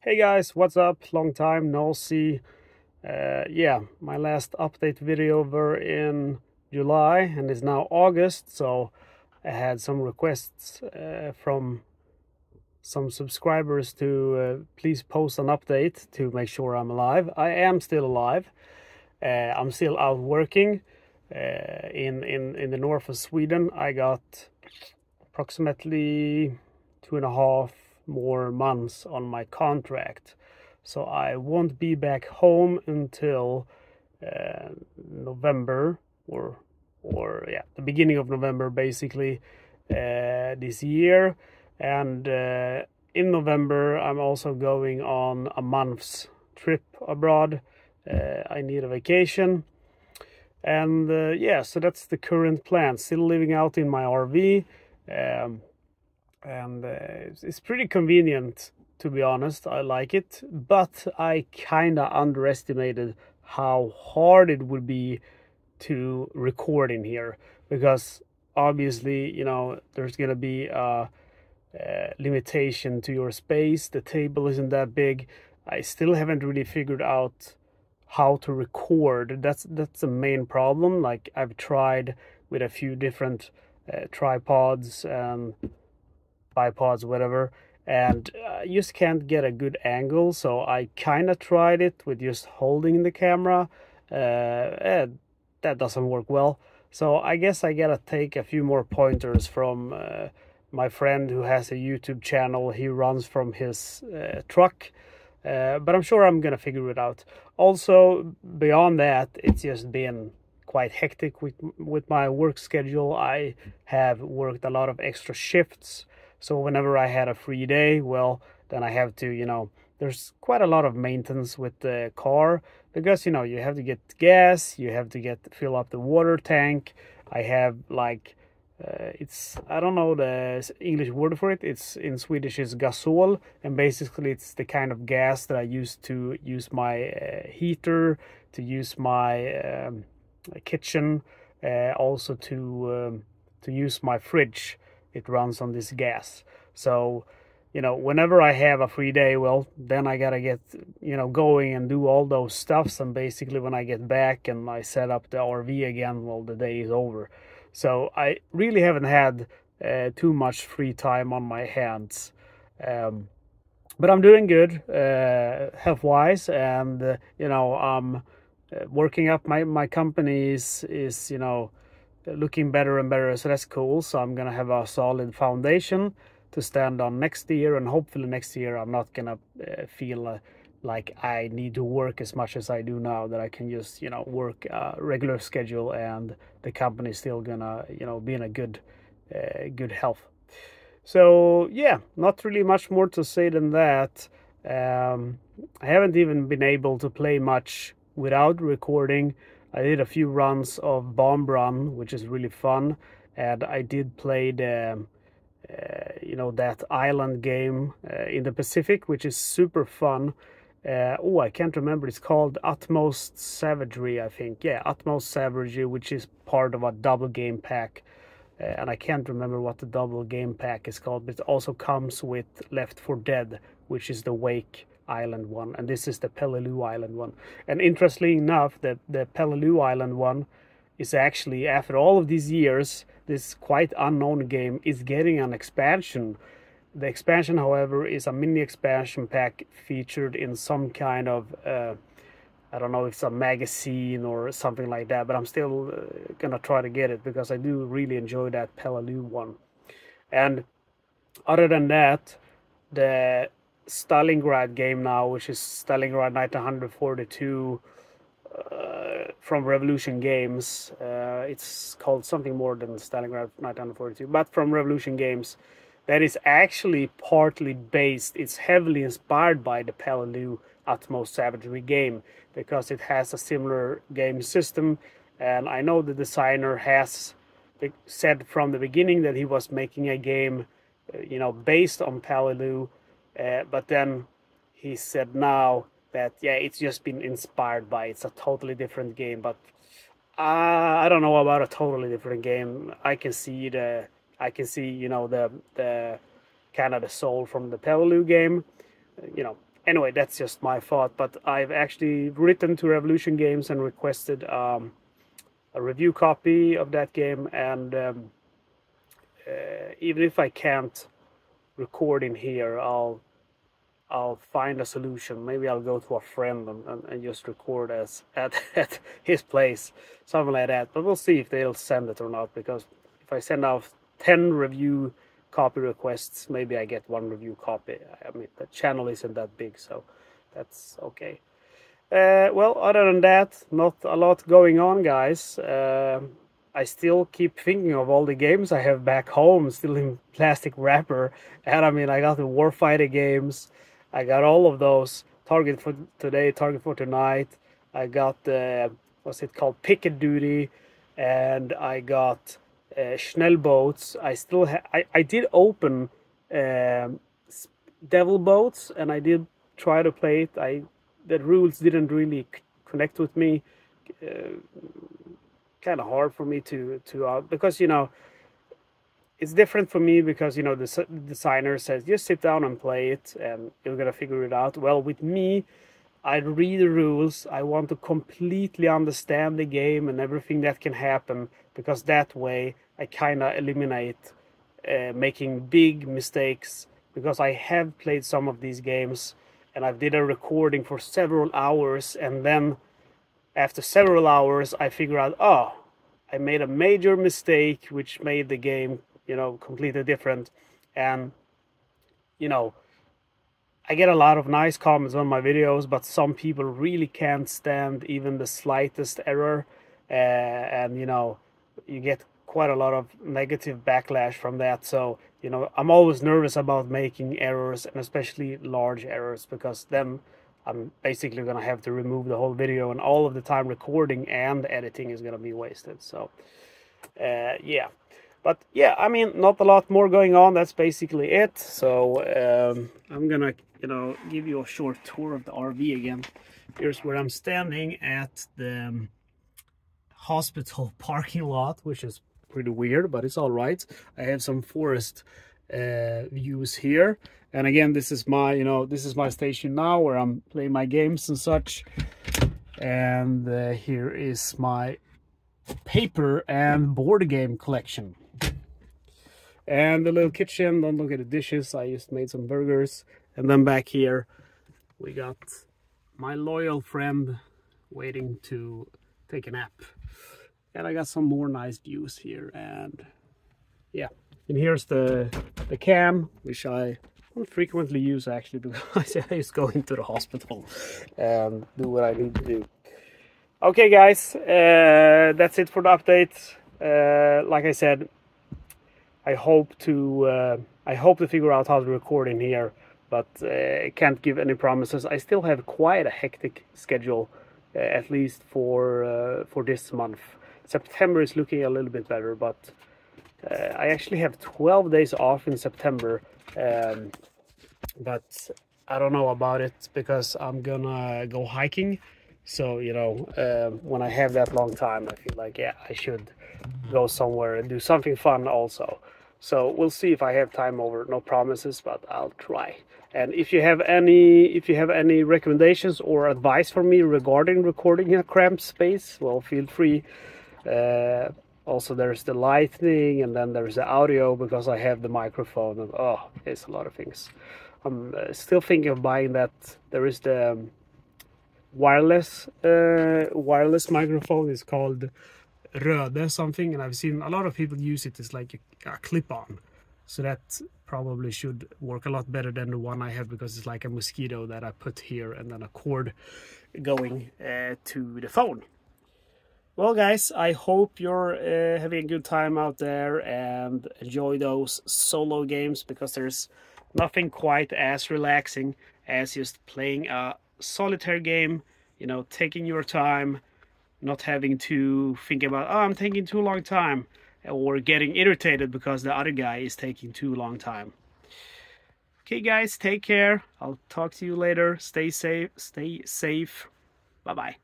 Hey guys, what's up? Long time no see. Yeah, my last update video were in July and it's now August, so I had some requests from some subscribers to please post an update to make sure I'm alive. I am still alive. I'm still out working in the north of Sweden. I got approximately 2.5 more months on my contract, so I won't be back home until November or yeah, the beginning of November basically this year. And in November I'm also going on a month's trip abroad. I need a vacation. And yeah, so that's the current plan. Still living out in my RV. And it's pretty convenient, to be honest. I like it, but I kind of underestimated how hard it would be to record in here, because obviously, you know, there's gonna be a limitation to your space. The table isn't that big. I still haven't really figured out how to record. That's the main problem. Like, I've tried with a few different tripods and bipods, whatever, and you just can't get a good angle. So I kind of tried it with just holding the camera, and that doesn't work well. So I guess I gotta take a few more pointers from my friend who has a YouTube channel. He runs from his truck, but I'm sure I'm gonna figure it out. Also, beyond that, it's just been quite hectic with my work schedule. I have worked a lot of extra shifts, so whenever I had a free day, well, then I have to, you know, there's quite a lot of maintenance with the car, because, you know, you have to get gas, you have to fill up the water tank. I have like, it's, I don't know the English word for it. It's, in Swedish is gasol, and basically it's the kind of gas that I use to use my heater, to use my kitchen, also to use my fridge. It runs on this gas. So, you know, whenever I have a free day, well, then I gotta get, you know, going and do all those stuffs. And basically when I get back and I set up the RV again, well, the day is over. So I really haven't had too much free time on my hands. But I'm doing good health-wise, and you know, I'm working up. My company is, you know, looking better and better, so that's cool. So I'm gonna have a solid foundation to stand on next year, and hopefully next year I'm not gonna feel like I need to work as much as I do now, that I can just, you know, work a regular schedule and the company is still gonna, you know, be in a good health. So yeah, not really much more to say than that. I haven't even been able to play much without recording. I did a few runs of Bomb Run, which is really fun, and I did play the you know, that island game in the Pacific, which is super fun. Oh, I can't remember. It's called Utmost Savagery, I think. Yeah, Utmost Savagery, which is part of a double game pack. And I can't remember what the double game pack is called, but it also comes with Left 4 Dead, which is the Wake Island one, and this is the Peleliu Island one. And interestingly enough, the Peleliu Island one is actually, after all of these years, this quite unknown game is getting an expansion. The expansion, however, is a mini expansion pack featured in some kind of I don't know if it's a magazine or something like that, but I'm still gonna try to get it, because I do really enjoy that Peleliu one. And other than that, the Stalingrad game now, which is Stalingrad 1942 from Revolution Games. It's called something more than Stalingrad 1942, but from Revolution Games. That is actually partly based, it's heavily inspired by the Peleliu Utmost Savagery game, because it has a similar game system. And I know the designer has said from the beginning that he was making a game, you know, based on Peleliu, but then he said now that, yeah, it's just been inspired by, it's a totally different game. But I don't know about a totally different game. I can see, you know, the kind of the soul from the Peleliu game. You know, anyway, that's just my thought. But I've actually written to Revolution Games and requested a review copy of that game, and even if I can't record in here, I'll find a solution. Maybe I'll go to a friend and just record at his place, something like that. But we'll see if they'll send it or not, because if I send out 10 review copy requests, maybe I get 1 review copy. I mean, the channel isn't that big, so that's okay. Well, other than that, not a lot going on, guys. I still keep thinking of all the games I have back home, still in plastic wrapper. And I mean, I got the Warfighter games. I got all of those. Target for today, Target for tonight. I got the, what's it called, Picket Duty. And I got Schnellboats. I still I did open Devil Boats, and I did try to play it. The rules didn't really connect with me. Kind of hard for me to because, you know, it's different for me, because, you know, the designer says just sit down and play it and you're gonna figure it out. Well, with me, I read the rules. I want to completely understand the game and everything that can happen, because that way I kind of eliminate making big mistakes, because I have played some of these games and I did a recording for several hours, and then after several hours, I figure out, oh, I made a major mistake, which made the game, you know, completely different. And, you know, I get a lot of nice comments on my videos, but some people really can't stand even the slightest error. And, you know, you get quite a lot of negative backlash from that. So, you know, I'm always nervous about making errors, and especially large errors, because then I'm basically going to have to remove the whole video, and all of the time recording and editing is going to be wasted. So, yeah. But, yeah, I mean, not a lot more going on. That's basically it. So, I'm going to, you know, give you a short tour of the RV again. Here's where I'm standing at the hospital parking lot, which is pretty weird, but it's all right. I have some forest views here. And again, this is my, you know, this is my station now, where I'm playing my games and such. And here is my paper and board game collection. And the little kitchen, don't look at the dishes, I just made some burgers. And then back here, we got my loyal friend waiting to take a nap. And I got some more nice views here, and yeah. And here's the cam, which I don't frequently use, actually, because I just go into the hospital and do what I need to do. Okay, guys, that's it for the update. Like I said, I hope to figure out how to record in here, but I can't give any promises. I still have quite a hectic schedule, at least for this month. September is looking a little bit better, but I actually have 12 days off in September, but I don't know about it, because I'm gonna go hiking. So, you know, when I have that long time, I feel like, yeah, I should go somewhere and do something fun also. So we'll see if I have time over. No promises, but I'll try. And if you have any recommendations or advice for me regarding recording in a cramped space, well, feel free. Also, there's the lighting, and then there's the audio, because I have the microphone, and oh, it's a lot of things. I'm still thinking of buying that. There is the wireless microphone. It's called Röde something, and I've seen a lot of people use it as like a clip-on. So that probably should work a lot better than the one I have, because it's like a mosquito that I put here, and then a cord going to the phone. Well, guys, I hope you're having a good time out there and enjoy those solo games, because there's nothing quite as relaxing as just playing a solitaire game, you know, taking your time, not having to think about, oh, I'm taking too long time, or getting irritated because the other guy is taking too long time. Okay, guys, take care. I'll talk to you later. Stay safe. Bye-bye.